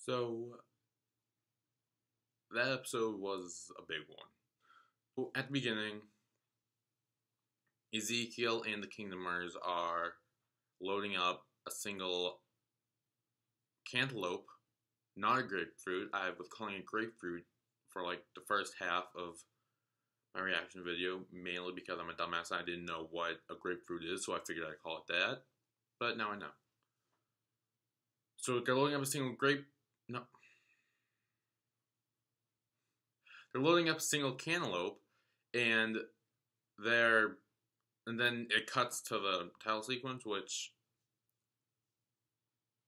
So that episode was a big one. So at the beginning, Ezekiel and the Kingdomers are loading up a single cantaloupe, not a grapefruit. I was calling it grapefruit for like the first half of my reaction video, mainly because I'm a dumbass and I didn't know what a grapefruit is, so I figured I'd call it that. But now I know. So they're loading up a single They're loading up a single cantaloupe, and then it cuts to the title sequence, which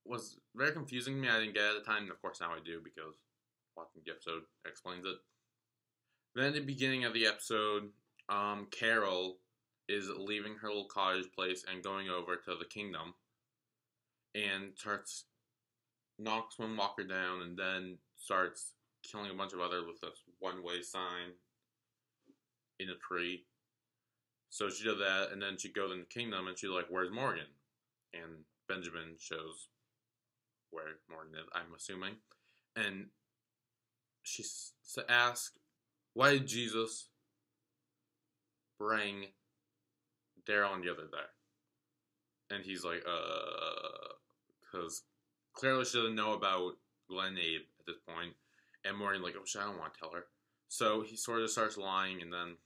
was very confusing to me. I didn't get it at the time, and of course now I do because watching the episode explains it. Then at the beginning of the episode, Carol is leaving her little cottage place and going over to the kingdom, and knocks one walker down, and then starts killing a bunch of others with this one-way sign in a tree. So she does that, and then she goes in the kingdom, and she's like, "Where's Morgan?" And Benjamin shows where Morgan is, I'm assuming. And she asks, "Why did Jesus bring Daryl and the other there?" And he's like, because clearly she doesn't know about Glenn and Abe at this point. And Morgan's like, "Oh shit, I don't want to tell her." So he sort of starts lying, and then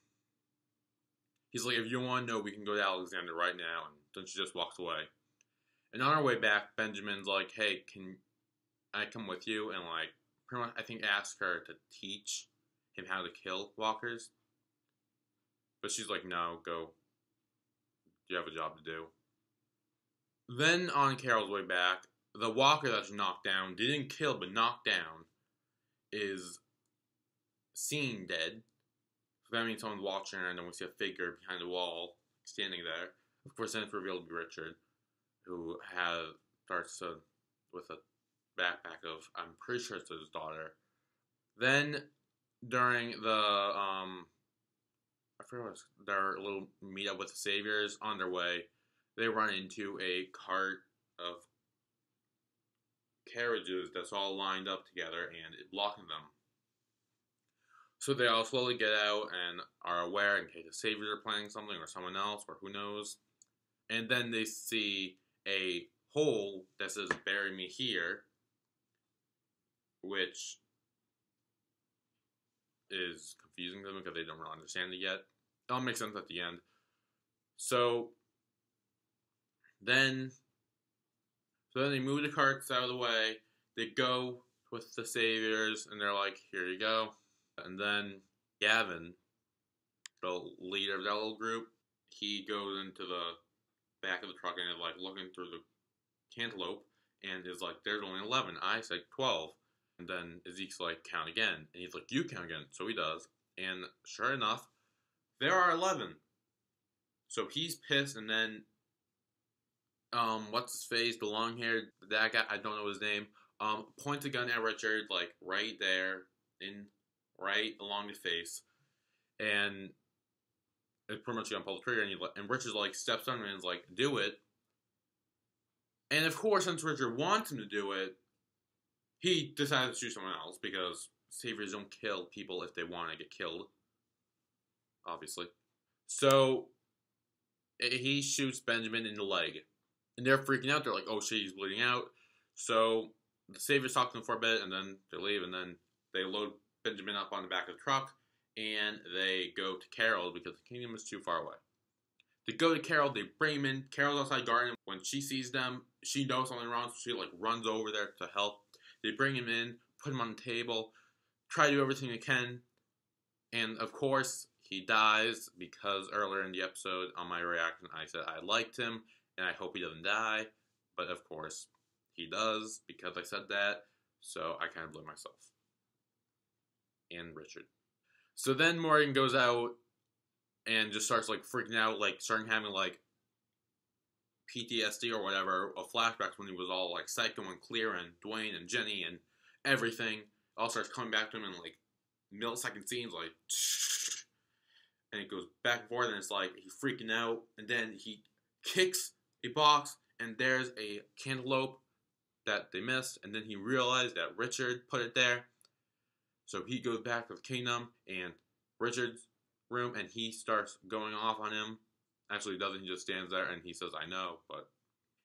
he's like, "If you want to know, we can go to Alexander right now." And then she just walks away. And on our way back, Benjamin's like, "Hey, can I come with you?" And like, pretty much, I think ask her to teach him how to kill walkers. But she's like, "No, go. You have a job to do." Then on Carol's way back, the walker that she knocked down, didn't kill but knocked down, is seen dead. So that means someone's watching her, and then we see a figure behind the wall standing there. Of course, then it's revealed to be Richard, who starts with a backpack of, I'm pretty sure it's his daughter. Then during the I forget what their little meetup with the Saviors, on their way, they run into a cart of carriages that's all lined up together and it blocking them. So they all slowly get out and are aware in case the Saviors are planning something or someone else or who knows. And then they see a hole that says "Bury me here," which is confusing to them because they don't really understand it yet. It all makes sense at the end. So then they move the carts out of the way. They go with the Saviors, and they're like, "Here you go." And then Gavin, the leader of that little group, he goes into the back of the truck and is like looking through the cantaloupe and is like, "There's only 11. I said 12. And then Ezekiel's like, "Count again." And he's like, "You count again." So he does. And sure enough, there are 11. So he's pissed, and then what's his face, the long haired, that guy, I don't know his name, points a gun at Richard, like right there, right along his face, and it's pretty much gonna pull the trigger, and Richard like steps on him and is like, "Do it." And of course, since Richard wants him to do it, he decides to shoot someone else because Saviors don't kill people if they want to get killed, obviously. So he shoots Benjamin in the leg. And they're freaking out. They're like, "Oh shit, he's bleeding out." So the Saviors talk to them for a bit, and then they leave, and then they load Benjamin up on the back of the truck, and they go to Carol because the kingdom is too far away. They go to Carol, they bring him in. Carol's outside guarding. When she sees them, she knows something wrong, so she like runs over there to help. They bring him in, put him on the table, try to do everything they can, and of course, he dies because earlier in the episode, on my reaction, I said I liked him, and I hope he doesn't die, but of course, he does, because I said that, so I kind of blame myself. And Richard. So then Morgan goes out and just starts, like, freaking out, like, starting having, like, PTSD or whatever, of flashbacks when he was all, like, Psycho and Clear and Dwayne and Jenny and everything. All starts coming back to him in, like, millisecond scenes, like, and it goes back and forth, and it's like, he's freaking out, and then he kicks a box, and there's a cantaloupe that they missed, and then he realized that Richard put it there. So he goes back to the kingdom and Richard's room, and he starts going off on him. Actually, he doesn't. He just stands there and he says, "I know," but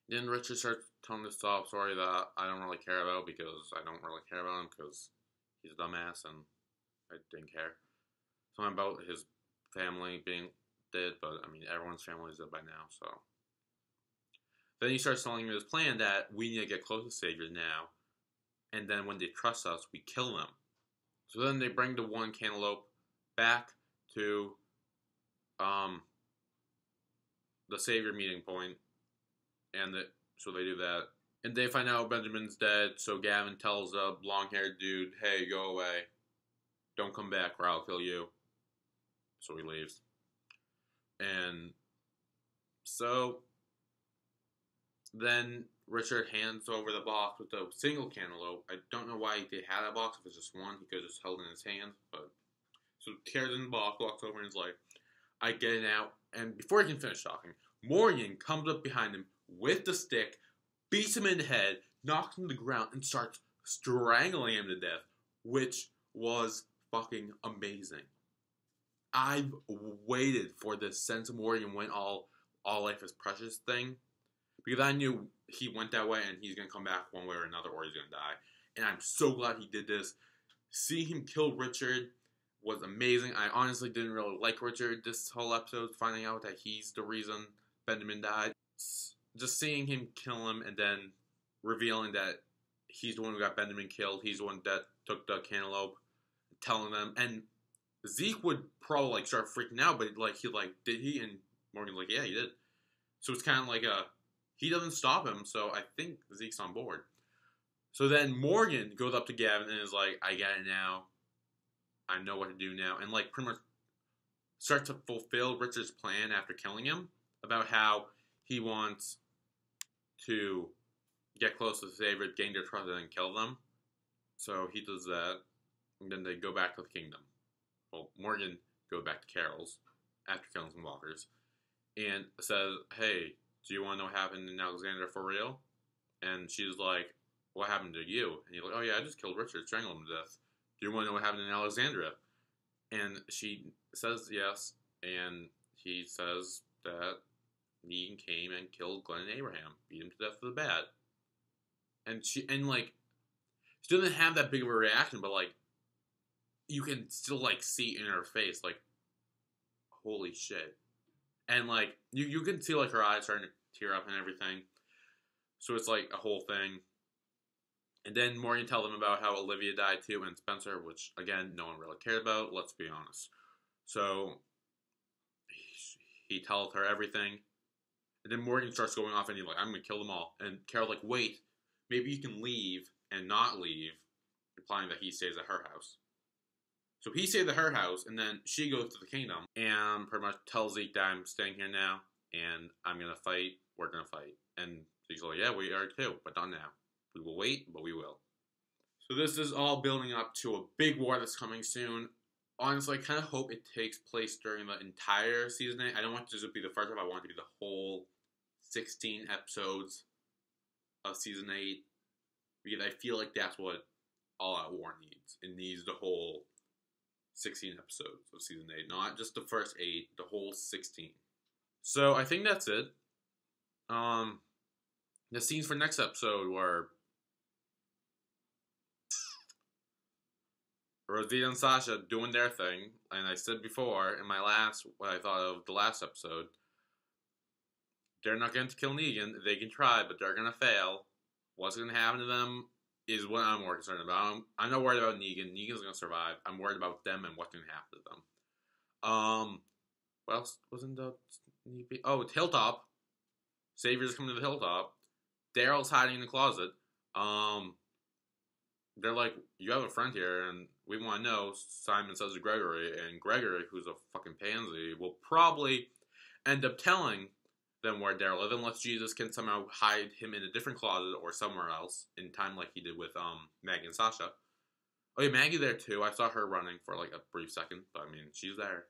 then Richard starts telling this sob story that I don't really care about because I don't really care about him because he's a dumbass and I didn't care. Something about his family being dead, but I mean, everyone's family is dead by now, so. Then he starts telling me this plan that we need to get close to Savior now, and then when they trust us, we kill them. So then they bring the one cantaloupe back to the Savior meeting point, and so they do that. And they find out Benjamin's dead, so Gavin tells the long-haired dude, "Hey, go away. Don't come back or I'll kill you." So he leaves. And so then Richard hands over the box with the single cantaloupe. I don't know why they had a box. If it's just one, he could have just held it in his hand. But so he tears in the box, walks over, and is like, "I get it out." And before he can finish talking, Morgan comes up behind him with the stick, beats him in the head, knocks him to the ground, and starts strangling him to death, which was fucking amazing. I've waited for this since Morgan went all life is precious thing, because I knew he went that way and he's gonna come back one way or another, or he's gonna die. And I'm so glad he did this. Seeing him kill Richard was amazing. I honestly didn't really like Richard this whole episode, finding out that he's the reason Benjamin died. Just seeing him kill him and then revealing that he's the one who got Benjamin killed, he's the one that took the cantaloupe, telling them, and Zeke would probably like start freaking out, but like he like, did he? And Morgan's like, yeah, he did. So it's kind of like he doesn't stop him, so I think Zeke's on board. So then Morgan goes up to Gavin and is like, "I get it now. I know what to do now," and like pretty much starts to fulfill Richard's plan after killing him about how he wants to get close to the Savior, gain their trust, and then kill them. So he does that, and then they go back to the kingdom. Well, Morgan goes back to Carol's after killing some walkers, and says, "Hey, do you want to know what happened in Alexandria for real?" And she's like, "What happened to you?" And he's like, "Oh yeah, I just killed Richard, strangled him to death. Do you want to know what happened in Alexandria?" And she says yes, and he says that Negan came and killed Glenn and Abraham, beat him to death for the bad. And she doesn't have that big of a reaction, but like you can still like see in her face, like, holy shit. And like you can see like her eyes starting to tear up and everything. So it's like a whole thing. And then Morgan tells them about how Olivia died too, and Spencer, which again no one really cared about, let's be honest. So he tells her everything. And then Morgan starts going off and he's like, "I'm gonna kill them all." And Carol's like, "Wait, maybe you can leave and not leave," implying that he stays at her house. So he stays at her house, and then she goes to the kingdom and pretty much tells Zeke that I'm staying here now, and I'm gonna fight. We're gonna fight. And Zeke's like, "Yeah, we are too, but not now. We will wait, but we will." So this is all building up to a big war that's coming soon. Honestly, I kind of hope it takes place during the entire season 8. I don't want it to just be the first half. I want it to be the whole 16 episodes of season 8, because I feel like that's what All Out War needs. It needs the whole 16 episodes of season 8, not just the first 8, the whole 16. So I think that's it. The scenes for next episode were Rosita and Sasha doing their thing, and I said before in my what I thought of the last episode, they're not going to kill Negan. They can try, but they're going to fail. What's going to happen to them is what I'm more concerned about. I'm not worried about Negan. Negan's going to survive. I'm worried about them and what's going to happen to them. What else was in the... Oh, it's Hilltop. Savior's coming to the Hilltop. Daryl's hiding in the closet. They're like, "You have a friend here, and we want to know." Simon says to Gregory, and Gregory, who's a fucking pansy, will probably end up telling them where Daryl is, unless Jesus can somehow hide him in a different closet or somewhere else in time, like he did with Maggie and Sasha. Oh yeah, Maggie there too. I saw her running for like a brief second, but I mean, she's there.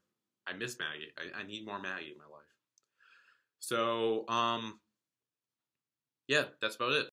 I miss Maggie. I need more Maggie in my life. So, yeah, that's about it.